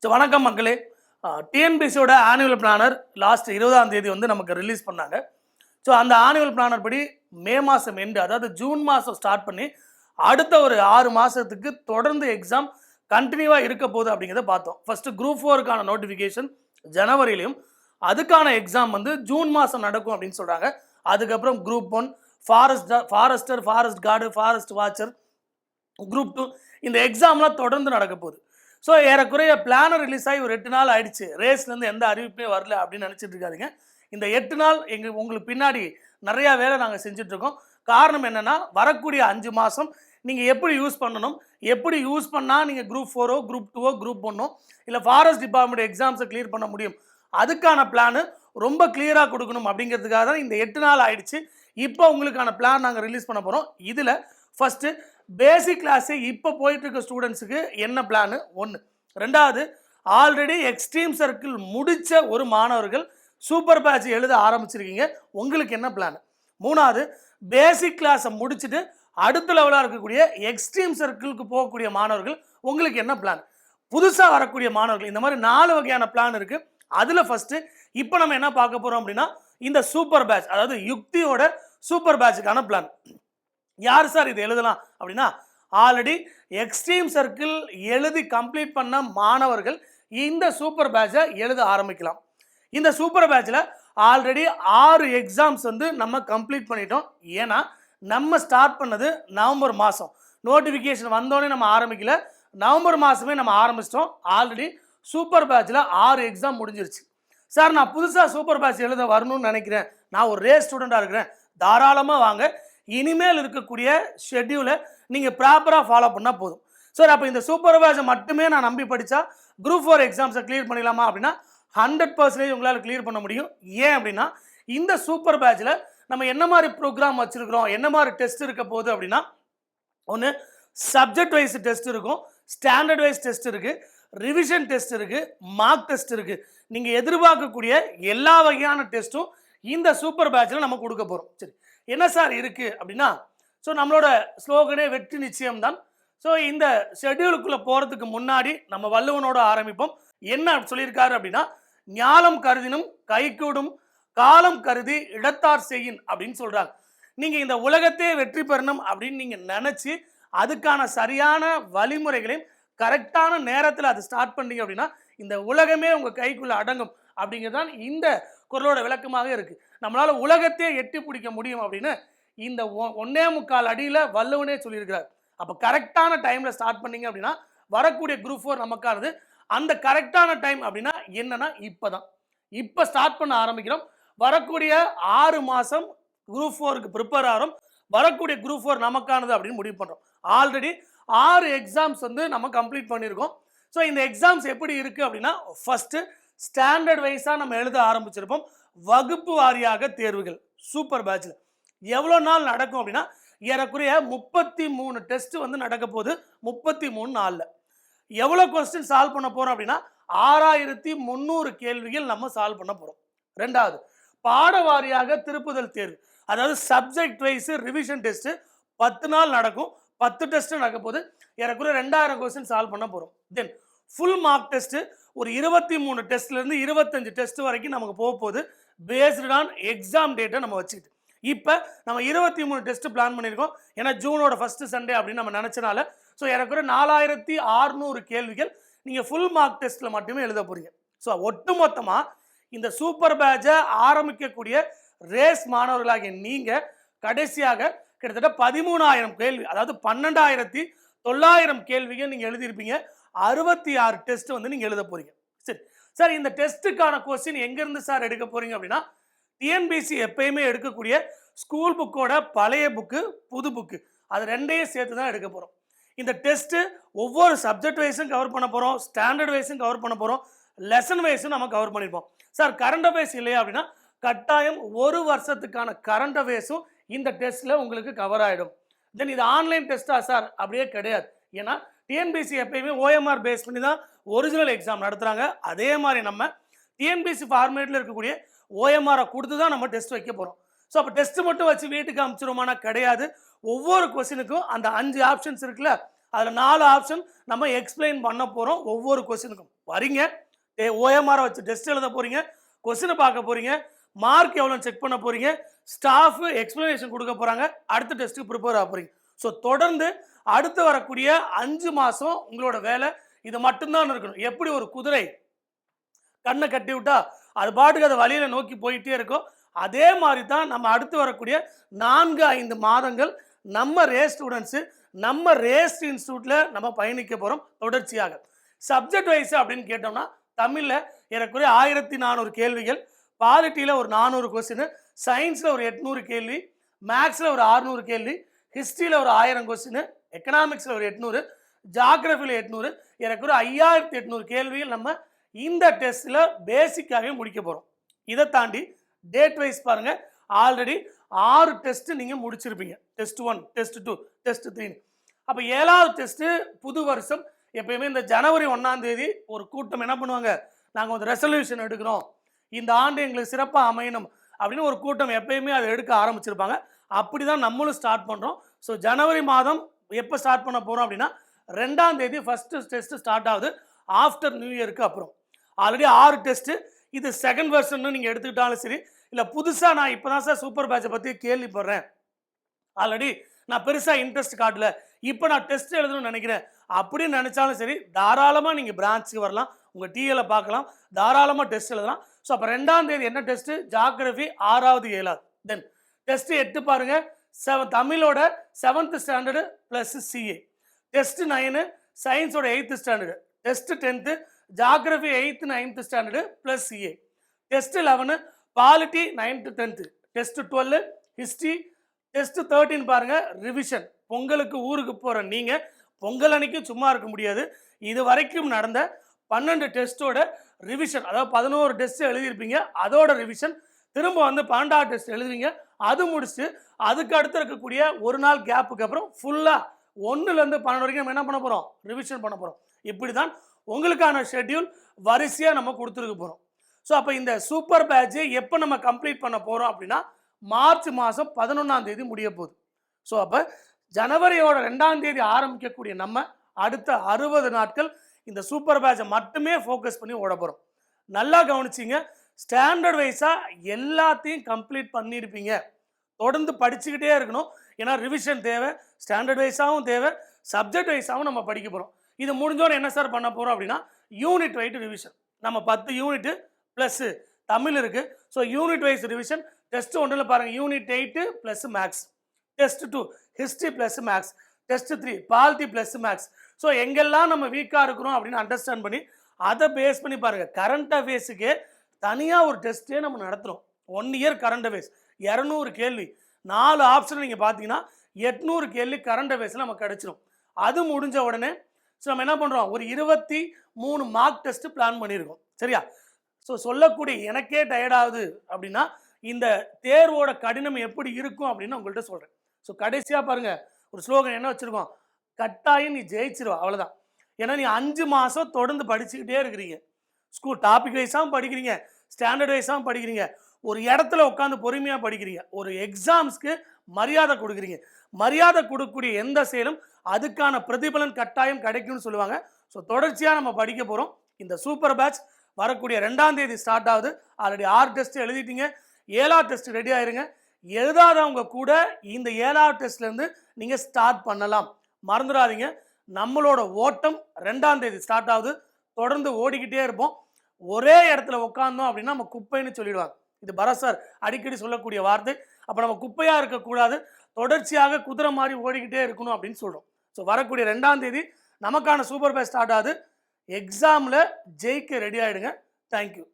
So வணக்கம் மக்களே. டிஎன்பிசியோட annual planar last 20ஆம் தேதி வந்து நமக்கு ரிலீஸ் பண்ணாங்க. ஸோ அந்த ஆனுவல் பிளானர் படி மே மாதம் எண்டு, அதாவது ஜூன் மாதம் ஸ்டார்ட் பண்ணி அடுத்த ஒரு 6 மாதத்துக்கு தொடர்ந்து எக்ஸாம் கண்டினியூவாக இருக்க போகுது அப்படிங்கிறத பார்த்தோம். ஃபஸ்ட்டு குரூப் 4க்கான நோட்டிஃபிகேஷன் ஜனவரிலையும், அதுக்கான எக்ஸாம் வந்து ஜூன் மாதம் நடக்கும் அப்படின்னு சொல்கிறாங்க. அதுக்கப்புறம் group 1 forest card, forest watcher, group 2 இந்த எக்ஸாம்லாம் தொடர்ந்து நடக்க போகுது. ஸோ ஏறக்குறைய பிளானர் ரிலீஸ் ஆகி ஒரு 8 நாள் ஆயிடுச்சு. ரேஸ்லேருந்து எந்த அறிவிப்புமே வரல அப்படின்னு நினச்சிட்டு இருக்காதிங்க. இந்த 8 நாள் உங்களுக்கு பின்னாடி நிறையா வேலை நாங்கள் செஞ்சிட்ருக்கோம். காரணம் என்னென்னா, வரக்கூடிய 5 மாதம் நீங்கள் எப்படி யூஸ் பண்ணணும், எப்படி யூஸ் பண்ணால் நீங்கள் குரூப் 4ஓ குரூப் 2ஓ குரூப் 1ஓ இல்லை ஃபாரஸ்ட் டிபார்ட்மெண்ட் எக்ஸாம்ஸை கிளியர் பண்ண முடியும், அதுக்கான பிளானு ரொம்ப கிளியராக கொடுக்கணும் அப்படிங்கிறதுக்காக தான் இந்த 8 நாள் ஆயிடுச்சு. இப்போ உங்களுக்கான பிளான் நாங்கள் ரிலீஸ் பண்ண போகிறோம். இதில் ஃபஸ்ட்டு பேசிக் கிளாஸு இப்போ போயிட்டு இருக்க ஸ்டூடெண்ட்ஸுக்கு என்ன பிளானு ஒன்று. ரெண்டாவது, ஆல்ரெடி எக்ஸ்ட்ரீம் சர்க்கிள் முடித்த ஒரு மாணவர்கள் சூப்பர் பேட்ச் எழுத ஆரம்பிச்சிருக்கீங்க, உங்களுக்கு என்ன பிளான். மூணாவது, பேசிக் கிளாஸை முடிச்சுட்டு அடுத்த லெவலாக இருக்கக்கூடிய எக்ஸ்ட்ரீம் சர்க்கிளுக்கு போகக்கூடிய மாணவர்கள் உங்களுக்கு என்ன பிளான். புதுசாக வரக்கூடிய மாணவர்கள், இந்த மாதிரி 4 வகையான பிளான் இருக்குது. அதில் ஃபஸ்ட்டு இப்போ நம்ம என்ன பார்க்க போகிறோம் அப்படின்னா, இந்த சூப்பர் பேட்ச், அதாவது யுக்தியோட சூப்பர் பேட்சுக்கான பிளான். யார் சார் இது எழுதலாம் அப்படின்னா, ஆல்ரெடி எக்ஸ்ட்ரீம் சர்க்கிள் எழுதி கம்ப்ளீட் பண்ண மாணவர்கள் இந்த சூப்பர் பேட்சை எழுத ஆரம்பிக்கலாம். இந்த சூப்பர் பேட்சில் ஆல்ரெடி 6 எக்ஸாம்ஸ் வந்து நம்ம கம்ப்ளீட் பண்ணிட்டோம். ஏன்னா நம்ம ஸ்டார்ட் பண்ணது நவம்பர் மாதம், நோட்டிஃபிகேஷன் வந்தோடனே நம்ம ஆரம்பிக்கல, நவம்பர் மாதமே நம்ம ஆரம்பிச்சிட்டோம். ஆல்ரெடி சூப்பர் பேட்சில் 6 எக்ஸாம் முடிஞ்சிருச்சு. சார் நான் புதுசாக சூப்பர் பேட்ச் எழுத வரணும்னு நினைக்கிறேன், நான் ஒரு ரேஸ் ஸ்டூடெண்ட்டாக இருக்கிறேன், தாராளமாக வாங்க. இனிமேல் இருக்கக்கூடிய ஷெட்யூலை நீங்கள் ப்ராப்பராக ஃபாலோ பண்ணால் போதும். சார் அப்போ இந்த சூப்பர் பேட்சை மட்டுமே நான் நம்பி படித்தா குரூப் 4 எக்ஸாம்ஸை கிளியர் பண்ணிடலாமா அப்படின்னா 100% உங்களால் கிளியர் பண்ண முடியும். ஏன் அப்படின்னா, இந்த சூப்பர் பேட்சில் நம்ம என்ன மாதிரி ப்ரோக்ராம் வச்சுருக்கிறோம், என்ன மாதிரி டெஸ்ட் இருக்க போகுது அப்படின்னா, ஒன்று சப்ஜெக்ட் வைஸ் டெஸ்ட் இருக்கும், ஸ்டாண்டர்ட் வைஸ் டெஸ்ட் இருக்குது, ரிவிஷன் டெஸ்ட் இருக்குது, மார்க் டெஸ்ட் இருக்குது. நீங்கள் எதிர்பார்க்கக்கூடிய எல்லா வகையான டெஸ்ட்டும் இந்த சூப்பர் பேட்சில் நம்ம கொடுக்க போகிறோம். சரி, என்ன சார் இருக்குது அப்படின்னா, ஸோ நம்மளோட ஸ்லோகனே வெற்றி நிச்சயம்தான். ஸோ இந்த ஷெட்யூலுக்குள்ளே போகிறதுக்கு முன்னாடி நம்ம வள்ளுவனோட ஆரம்பிப்போம். என்ன சொல்லியிருக்காரு அப்படின்னா, ஞாலம் கருதினும் கைகூடும், காலம் கருதி இடத்தார் செய்யின் அப்படின்னு சொல்கிறாங்க. நீங்கள் இந்த உலகத்தையே வெற்றி பெறணும் அப்படின்னு நீங்கள் நினச்சி அதுக்கான சரியான வழிமுறைகளையும் கரெக்டான நேரத்தில் அதை ஸ்டார்ட் பண்ணீங்க அப்படின்னா இந்த உலகமே உங்கள் கைக்குள்ளே அடங்கும் அப்படிங்கிறது தான் இந்த குறளோட விளக்கமாக இருக்குது. நம்மளால் உலகத்தையே எட்டி பிடிக்க முடியும் அப்படின்னு இந்த 1.25 அடியில் வள்ளுவனே சொல்லியிருக்கிறார். அப்போ கரெக்டான டைமில் ஸ்டார்ட் பண்ணீங்க அப்படின்னா வரக்கூடிய குரூப் 4 நமக்கானது. அந்த கரெக்டான டைம் அப்படின்னா என்னன்னா இப்போ ஸ்டார்ட் பண்ண ஆரம்பிக்கிறோம். வரக்கூடிய 6 மாதம் குரூப் 4க்கு ப்ரிப்பேர் ஆகிறோம். வரக்கூடிய குரூப் 4 நமக்கானது அப்படின்னு முடிவு பண்ணுறோம். ஆல்ரெடி 6 எக்ஸாம்ஸ் வந்து நம்ம கம்ப்ளீட் பண்ணியிருக்கோம். ஸோ இந்த எக்ஸாம்ஸ் எப்படி இருக்குது அப்படின்னா, ஃபஸ்ட்டு ஸ்டாண்டர்ட் வைஸாக நம்ம எழுத ஆரம்பிச்சிருப்போம். வகுப்பு வாரியாக தேர்வுகள் சூப்பர் பேட்சில் எவ்வளோ நாள் நடக்கும் அப்படின்னா, ஏறக்குறைய 33 டெஸ்ட் வந்து நடக்க போகுது. 33 நாளில் எவ்வளோ கொஸ்டின் சால்வ் பண்ண போகிறோம் அப்படின்னா 6300 கேள்விகள் நம்ம சால்வ் பண்ண போகிறோம். ரெண்டாவது, பாட வாரியாக திருப்புதல் தேர்வு, அதாவது சப்ஜெக்ட் வைஸ் ரிவிஷன் டெஸ்ட்டு 10 நாள் நடக்கும். 10 டெஸ்ட்டு நடக்க போது, ஏறக்குறைய 2000 கொஸ்டின் சால்வ் பண்ண போகிறோம். தென் ஃபுல் மார்க் டெஸ்ட்டு ஒரு 23 டெஸ்ட்லேருந்து 25 டெஸ்ட் வரைக்கும் நமக்கு போக போகுது, பேஸ்டு ஆன் எக்ஸாம் டேட்டை நம்ம வச்சுக்கிட்டு. இப்போ நம்ம 23 டெஸ்ட்டு பிளான் பண்ணியிருக்கோம். ஏன்னா ஜூனோட ஃபஸ்ட்டு சண்டே அப்படின்னு நம்ம நினச்சனால. ஸோ ஏறக்குறைய 4600 கேள்விகள் நீங்கள் ஃபுல் மார்க் டெஸ்ட்டில் மட்டுமே எழுத போகிறீங்க. ஸோ ஒட்டுமொத்தமாக இந்த சூப்பர் பேட்சை ஆரம்பிக்கக்கூடிய ரேஸ் மாணவர்களாகிய நீங்கள் கடைசியாக கிட்டத்தட்ட 13000 கேள்வி, அதாவது 12900 கேள்விகள் நீங்கள் எழுதியிருப்பீங்க. 66 டெஸ்ட் வந்து நீங்கள் எழுத போகிறீங்க. சரி சார், இந்த டெஸ்ட்டுக்கான கொஸ்டின் எங்கேருந்து சார் எடுக்க போகிறீங்க அப்படின்னா, டிஎன்பிசி எப்பயுமே எடுக்கக்கூடிய ஸ்கூல் புக்கோட பழைய புக்கு, புது புக்கு, அது ரெண்டையும் சேர்த்து தான் எடுக்க போகிறோம். இந்த டெஸ்ட்டு ஒவ்வொரு சப்ஜெக்ட் வைஸும் கவர் பண்ண போகிறோம், ஸ்டாண்டர்ட் வைஸும் கவர் பண்ண போகிறோம், லெசன் வைஸும் நம்ம கவர் பண்ணியிருப்போம். சார் கரண்ட் அஃபேர்ஸ் இல்லையா அப்படின்னா, கட்டாயம் 1 வருஷத்துக்கான கரண்ட் அஃபேர்ஸும் இந்த டெஸ்ட்டில் உங்களுக்கு கவர் ஆகிடும். தென் இது ஆன்லைன் டெஸ்ட்டா சார்? அப்படியே கிடையாது. ஏன்னா டிஎன்பிசி எப்பயுமே ஓஎம்ஆர் பேஸ் பண்ணி தான் ஒரிஜினல் எக்ஸாம் நடத்துகிறாங்க. அதே மாதிரி நம்ம டிஎன்பிசி ஃபார்மேட்டில் இருக்கக்கூடிய ஓஎம்ஆரை கொடுத்து தான் நம்ம டெஸ்ட் வைக்க போகிறோம். ஸோ அப்போ டெஸ்ட் மட்டும் வச்சு வீட்டுக்கு அனுப்பிச்சிருமானா கிடையாது. ஒவ்வொரு கொஸ்டினுக்கும் அந்த 5 ஆப்ஷன்ஸ் இருக்குல்ல, அதில் 4 ஆப்ஷன் நம்ம எக்ஸ்பிளைன் பண்ண போகிறோம் ஒவ்வொரு கொஸ்டினுக்கும். வரீங்க, ஓஎம்ஆரை வச்சு டெஸ்ட் எழுத போகிறீங்க, கொஸ்டினை பார்க்க போகிறீங்க, மார்க் எவ்வளோ செக் பண்ண போகிறீங்க, ஸ்டாஃப் எக்ஸ்ப்ளனேஷன் கொடுக்க போகிறாங்க, அடுத்த டெஸ்ட்டுக்கு ப்ரிப்பேர் ஆக போகிறீங்க. ஸோ தொடர்ந்து அடுத்து வரக்கூடிய 5 மாதம் உங்களோட வேலை இது மட்டும்தான் இருக்கணும். எப்படி ஒரு குதிரை கண்ணை கட்டி விட்டா அது பாட்டுக்கு அதை வழியில் நோக்கி போயிட்டே இருக்கும், அதே மாதிரி தான் நம்ம அடுத்து வரக்கூடிய 4-5 மாதங்கள் நம்ம ரேஸ் ஸ்டூடெண்ட்ஸு நம்ம ரேஸ் இன்ஸ்டியூட்டில் நம்ம பயணிக்க போகிறோம் தொடர்ச்சியாக. சப்ஜெக்ட் வைஸ் அப்படின்னு கேட்டோம்னா தமிழில் ஏறக்குறைய 1400 கேள்விகள், பாலிட்டியில் ஒரு 400 கொஸ்டின், சயின்ஸில் ஒரு 800 கேள்வி, மேக்ஸில் ஒரு 600 கேள்வி, ஹிஸ்ட்ரியில் ஒரு 1000 கொஸ்டின், எக்கனாமிக்ஸில் ஒரு 800, ஜாகிரபியில் 800, ஏறக்குறைய 5800 கேள்விகள் நம்ம இந்த டெஸ்ட்டில் பேசிக்காகவே முடிக்க போகிறோம். இதை தாண்டி டேட் வைஸ் பாருங்கள், ஆல்ரெடி 6 டெஸ்ட்டு நீங்கள் முடிச்சிருப்பீங்க. Test 1, test 2, test 3. அப்போ 7வது டெஸ்ட்டு புது வருஷம் எப்பயுமே இந்த ஜனவரி 1ஆம் தேதி ஒரு கூட்டம் என்ன பண்ணுவாங்க, நாங்கள் ஒரு ரெசல்யூஷன் எடுக்கிறோம், இந்த ஆண்டு எங்களுக்கு சிறப்பாக அமையணும் அப்படின்னு ஒரு கூட்டம் எப்பயுமே அதை எடுக்க ஆரம்பிச்சிருப்பாங்க. அப்படி தான் நம்மளும் ஸ்டார்ட் பண்ணுறோம். ஸோ ஜனவரி மாதம் எப்போ ஸ்டார்ட் பண்ண போகிறோம் அப்படின்னா 2ஆம் தேதி ஃபஸ்ட்டு டெஸ்ட்டு ஸ்டார்ட் ஆகுது, ஆஃப்டர் நியூ இயருக்கு அப்புறம். ஆல்ரெடி 6 டெஸ்ட்டு, இது செகண்ட் வெர்ஷன் நீங்கள் எடுத்துக்கிட்டாலும் சரி, இல்லை புதுசாக நான் இப்போ தான் சார் சூப்பர் பேட்சை பற்றி கேள்விப்படுறேன், ஆல்ரெடி நான் பெருசாக இன்ட்ரெஸ்ட் காட்டல, இப்போ நான் டெஸ்ட் எழுதணும்னு நினைக்கிறேன் அப்படின்னு நினச்சாலும் சரி, தாராளமாக நீங்கள் பிரான்ச்சுக்கு வரலாம், உங்கள் டிஎலை பார்க்கலாம், தாராளமாக டெஸ்ட் எழுதலாம். ஸோ அப்போ 2ஆம் தேதி என்ன டெஸ்ட்டு, ஜாகிரபி 6வது 7வது. தென் டெஸ்ட் 8 பாருங்கள், தமிழோட 7th standard plus CA. Test 9 சயின்ஸோட 8th standard. Test 10th geography 8th 9th standard plus CA. Test 11 polity 9th 10th. Test 12 history. Test 13 பாருங்க ரிவிஷன். பொங்கலுக்கு ஊருக்கு போகிற நீங்கள் பொங்கல் அன்னைக்கு சும்மா இருக்க முடியாது, இது வரைக்கும் நடந்த 12 டெஸ்ட்டோட ரிவிஷன், அதாவது 11 டெஸ்ட் எழுதியிருப்பீங்க, அதோட ரிவிஷன். திரும்ப வந்து 12வது டெஸ்ட் எழுதுவீங்க, அது முடிச்சுட்டு அதுக்கு அடுத்து இருக்கக்கூடிய ஒரு நாள் கேப்புக்கு அப்புறம் ஃபுல்லாக 1லேருந்து 12 வரைக்கும் நம்ம என்ன பண்ண போகிறோம், ரிவிஷன் பண்ண போகிறோம். இப்படி தான் உங்களுக்கான ஷெட்யூல் வரிசையாக நம்ம கொடுத்துருக்க போகிறோம். ஸோ அப்போ இந்த சூப்பர் பேட்சை எப்போ நம்ம கம்ப்ளீட் பண்ண போகிறோம் அப்படின்னா மார்ச் மாதம் 11ஆம் தேதி முடிய போகுது. ஸோ அப்போ ஜனவரியோட 2ஆம் தேதி ஆரம்பிக்கக்கூடிய நம்ம அடுத்த 60 நாட்கள் இந்த சூப்பர் பேட்சை மட்டுமே ஃபோக்கஸ் பண்ணி ஓட போகிறோம். நல்லா கவனிச்சிங்க, ஸ்டாண்டர்ட் வைஸாக எல்லாத்தையும் கம்ப்ளீட் பண்ணியிருப்பீங்க. தொடர்ந்து படிச்சுக்கிட்டே இருக்கணும், ஏன்னா ரிவிஷன் தேவை, ஸ்டாண்டர்ட் வைஸாகவும் தேவை, சப்ஜெக்ட் வைஸாகவும் நம்ம படிக்க போகிறோம். இது முடிஞ்சோன்னு என்ன சார் பண்ண போகிறோம் அப்படின்னா யூனிட் வைட் ரிவிஷன். நம்ம 10 யூனிட்டு ப்ளஸ்ஸு தமிழ் இருக்குது. So unit wise revision. Test 1 பாருங்கள் unit 8 plus maths, test 2 history plus maths, test 3 polity plus maths. So எங்கெல்லாம் நம்ம வீக்காக இருக்கிறோம் அப்படின்னு அண்டர்ஸ்டாண்ட் பண்ணி அதை பேஸ் பண்ணி பாருங்கள். கரண்ட் அஃபேர்ஸுக்கே தனியாக ஒரு டெஸ்ட்டே நம்ம நடத்துகிறோம். 1 இயர் கரண்ட் அஃபேர்ஸ் 200 கேள்வி, 4 ஆப்ஷன் நீங்கள் பார்த்தீங்கன்னா 800 கேள்வி கரண்ட் அஃபேர்ஸில் நமக்கு கிடச்சிரும். அது முடிஞ்ச உடனே ஸோ நம்ம என்ன பண்ணுறோம், ஒரு 23 மார்க் டெஸ்ட்டு பிளான் பண்ணியிருக்கோம், சரியா? ஸோ சொல்லக்கூடிய எனக்கே டயர்டாகுது அப்படின்னா இந்த தேர்வோட கடினம் எப்படி இருக்கும் அப்படின்னு உங்கள்கிட்ட சொல்கிறேன். ஸோ கடைசியாக பாருங்கள், ஒரு ஸ்லோகன் என்ன வச்சுருக்கோம், கட்டாயம் நீ ஜெயிச்சிருவா, அவ்வளோதான். ஏன்னா நீ 5 மாதம் தொடர்ந்து படிச்சுக்கிட்டே இருக்கிறீங்க, ஸ்கூல் டாபிக் வைஸாகவும் படிக்கிறீங்க, ஸ்டாண்டர்ட் வைஸாகவும் படிக்கிறீங்க, ஒரு இடத்துல உட்காந்து பொறுமையாக படிக்கிறீங்க, ஒரு எக்ஸாம்ஸ்க்கு மரியாதை கொடுக்குறீங்க. மரியாதை கொடுக்கக்கூடிய எந்த செயலும் அதுக்கான பிரதிபலன் கட்டாயம் கிடைக்கும்னு சொல்லுவாங்க. ஸோ தொடர்ச்சியாக நம்ம படிக்க போகிறோம். இந்த சூப்பர் பேட்ச் வரக்கூடிய 2ஆம் தேதி ஸ்டார்ட் ஆகுது. ஆல்ரெடி 6 டெஸ்ட் எழுதிட்டீங்க, 7வது டெஸ்ட் ரெடி ஆயிருங்க. எழுதாதவங்க கூட இந்த 7வது டெஸ்ட்லேருந்து நீங்கள் ஸ்டார்ட் பண்ணலாம், மறந்துடாதீங்க. நம்மளோட ஓட்டம் 2ஆம் தேதி ஸ்டார்ட் ஆகுது, தொடர்ந்து ஓடிக்கிட்டே இருப்போம். ஒரே இடத்துல உட்காந்தோம் அப்படின்னா நம்ம குப்பைன்னு சொல்லிடுவாங்க. இது பரத் சார் அடிக்கடி சொல்லக்கூடிய வார்த்தை. அப்போ நம்ம குப்பையாக இருக்கக்கூடாது, தொடர்ச்சியாக குதிரை மாதிரி ஓடிக்கிட்டே இருக்கணும் அப்படின்னு சொல்கிறோம். ஸோ வரக்கூடிய 2ஆம் தேதி நமக்கான சூப்பர் பேட்ச் ஸ்டார்ட் ஆகுது. எக்ஸாமில் ஜெயிக்க ரெடி ஆகிடுங்க. தேங்க்யூ.